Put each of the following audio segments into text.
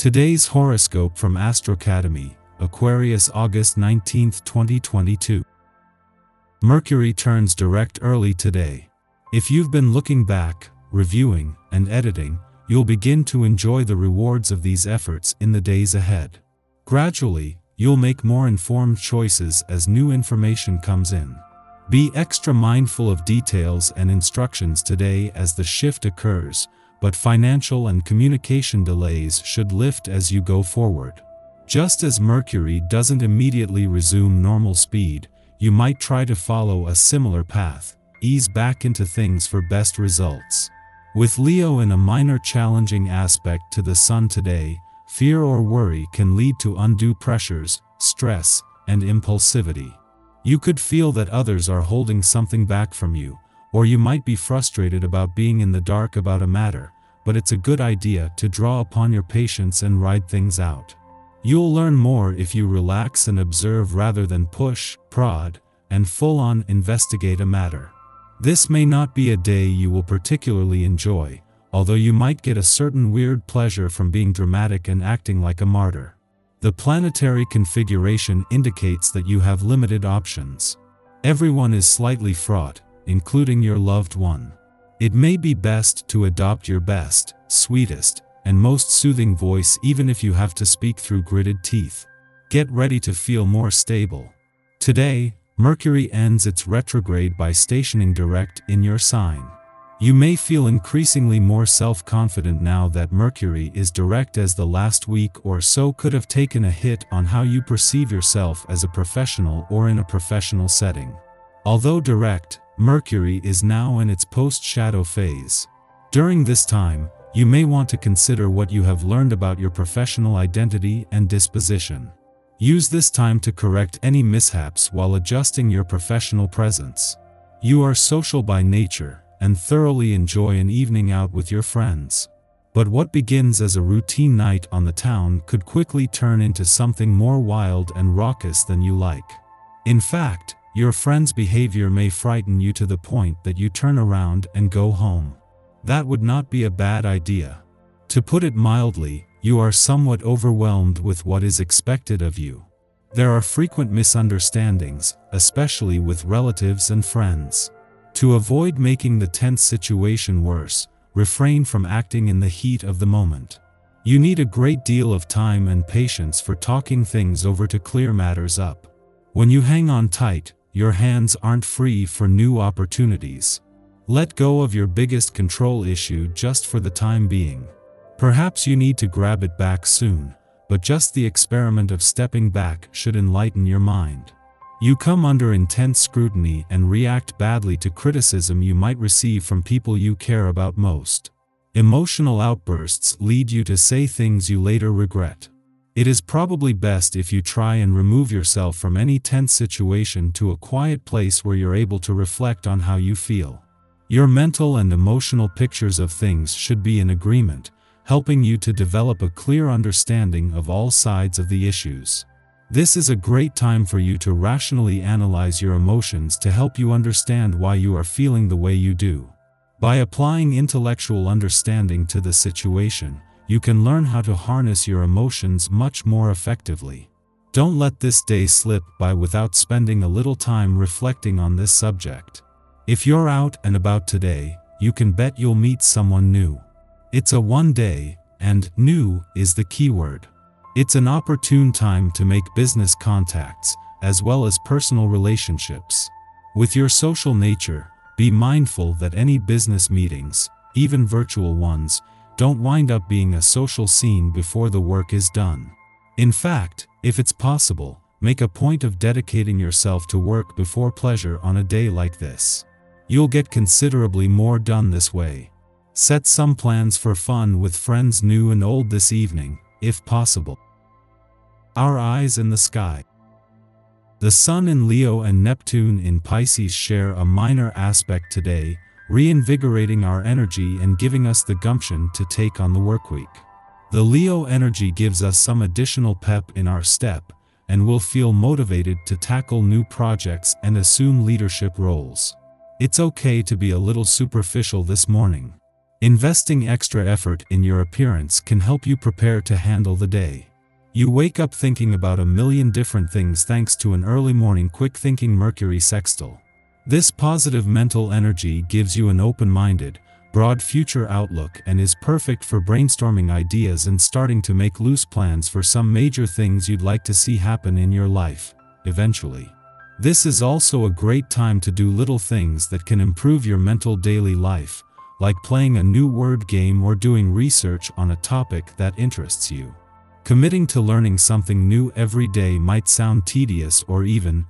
Today's horoscope from Astrocademy, Aquarius August 19, 2022. Mercury turns direct early today. If you've been looking back, reviewing, and editing, you'll begin to enjoy the rewards of these efforts in the days ahead. Gradually, you'll make more informed choices as new information comes in. Be extra mindful of details and instructions today as the shift occurs, but financial and communication delays should lift as you go forward. Just as Mercury doesn't immediately resume normal speed, you might try to follow a similar path, ease back into things for best results. With Leo in a minor challenging aspect to the Sun today, fear or worry can lead to undue pressures, stress, and impulsivity. You could feel that others are holding something back from you, or you might be frustrated about being in the dark about a matter, but it's a good idea to draw upon your patience and ride things out. You'll learn more if you relax and observe rather than push, prod, and full-on investigate a matter. This may not be a day you will particularly enjoy, although you might get a certain weird pleasure from being dramatic and acting like a martyr. The planetary configuration indicates that you have limited options. Everyone is slightly fraught, including your loved one. It may be best to adopt your best, sweetest, and most soothing voice even if you have to speak through gritted teeth. Get ready to feel more stable. Today, Mercury ends its retrograde by stationing direct in your sign. You may feel increasingly more self-confident now that Mercury is direct, as the last week or so could have taken a hit on how you perceive yourself as a professional or in a professional setting. Although direct, Mercury is now in its post-shadow phase. During this time, you may want to consider what you have learned about your professional identity and disposition. Use this time to correct any mishaps while adjusting your professional presence. You are social by nature and thoroughly enjoy an evening out with your friends. But what begins as a routine night on the town could quickly turn into something more wild and raucous than you like. In fact, your friend's behavior may frighten you to the point that you turn around and go home. That would not be a bad idea. To put it mildly, you are somewhat overwhelmed with what is expected of you. There are frequent misunderstandings, especially with relatives and friends. To avoid making the tense situation worse, refrain from acting in the heat of the moment. You need a great deal of time and patience for talking things over to clear matters up. When you hang on tight, your hands aren't free for new opportunities. Let go of your biggest control issue just for the time being. Perhaps you need to grab it back soon, but just the experiment of stepping back should enlighten your mind. You come under intense scrutiny and react badly to criticism you might receive from people you care about most. Emotional outbursts lead you to say things you later regret. It is probably best if you try and remove yourself from any tense situation to a quiet place where you're able to reflect on how you feel. Your mental and emotional pictures of things should be in agreement, helping you to develop a clear understanding of all sides of the issues. This is a great time for you to rationally analyze your emotions to help you understand why you are feeling the way you do. By applying intellectual understanding to the situation, you can learn how to harness your emotions much more effectively. Don't let this day slip by without spending a little time reflecting on this subject. If you're out and about today, you can bet you'll meet someone new. It's a one day, and new is the keyword. It's an opportune time to make business contacts, as well as personal relationships. With your social nature, be mindful that any business meetings, even virtual ones, don't wind up being a social scene before the work is done. In fact, if it's possible, make a point of dedicating yourself to work before pleasure on a day like this. You'll get considerably more done this way. Set some plans for fun with friends new and old this evening, if possible. Our eyes in the sky. The Sun in Leo and Neptune in Pisces share a minor aspect today, reinvigorating our energy and giving us the gumption to take on the workweek. The Leo energy gives us some additional pep in our step, and we'll feel motivated to tackle new projects and assume leadership roles. It's okay to be a little superficial this morning. Investing extra effort in your appearance can help you prepare to handle the day. You wake up thinking about a million different things thanks to an early morning quick-thinking Mercury sextile. This positive mental energy gives you an open-minded, broad future outlook and is perfect for brainstorming ideas and starting to make loose plans for some major things you'd like to see happen in your life, eventually. This is also a great time to do little things that can improve your mental daily life, like playing a new word game or doing research on a topic that interests you. Committing to learning something new every day might sound tedious or even,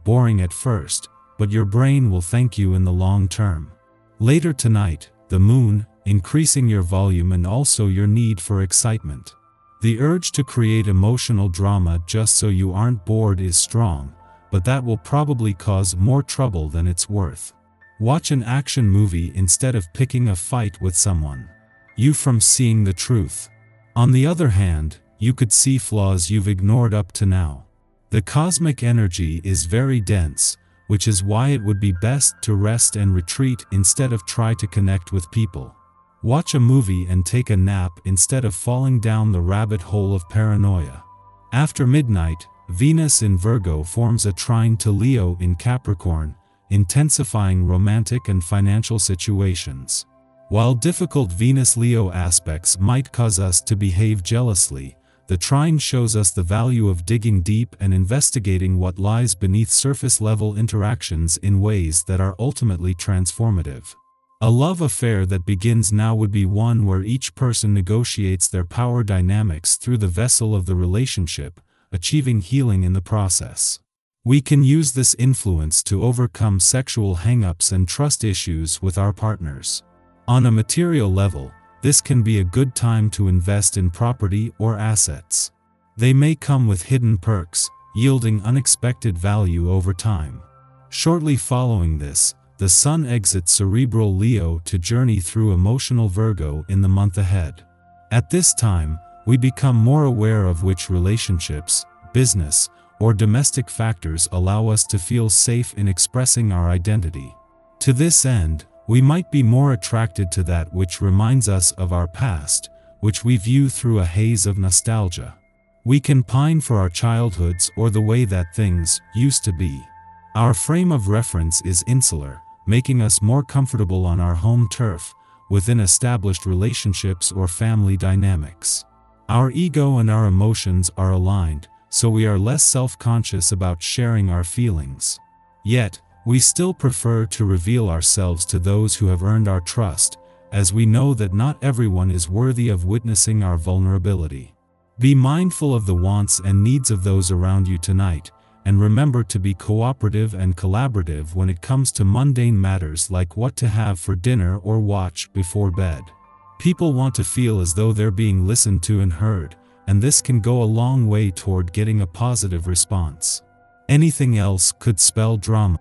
boring at first, but your brain will thank you in the long term. Later tonight, the moon, increasing your volume and also your need for excitement. The urge to create emotional drama just so you aren't bored is strong, but that will probably cause more trouble than it's worth. Watch an action movie instead of picking a fight with someone. You from seeing the truth. On the other hand, you could see flaws you've ignored up to now. The cosmic energy is very dense, which is why it would be best to rest and retreat instead of try to connect with people. Watch a movie and take a nap instead of falling down the rabbit hole of paranoia. After midnight, Venus in Virgo forms a trine to Leo in Capricorn, intensifying romantic and financial situations. While difficult Venus-Leo aspects might cause us to behave jealously, the trine shows us the value of digging deep and investigating what lies beneath surface-level interactions in ways that are ultimately transformative. A love affair that begins now would be one where each person negotiates their power dynamics through the vessel of the relationship, achieving healing in the process. We can use this influence to overcome sexual hang-ups and trust issues with our partners. On a material level, this can be a good time to invest in property or assets. They may come with hidden perks, yielding unexpected value over time. Shortly following this, the Sun exits cerebral Leo to journey through emotional Virgo in the month ahead. At this time, we become more aware of which relationships, business, or domestic factors allow us to feel safe in expressing our identity. To this end, we might be more attracted to that which reminds us of our past, which we view through a haze of nostalgia. We can pine for our childhoods or the way that things used to be. Our frame of reference is insular, making us more comfortable on our home turf, within established relationships or family dynamics. Our ego and our emotions are aligned, so we are less self-conscious about sharing our feelings. Yet, we still prefer to reveal ourselves to those who have earned our trust, as we know that not everyone is worthy of witnessing our vulnerability. Be mindful of the wants and needs of those around you tonight, and remember to be cooperative and collaborative when it comes to mundane matters like what to have for dinner or watch before bed. People want to feel as though they're being listened to and heard, and this can go a long way toward getting a positive response. Anything else could spell drama.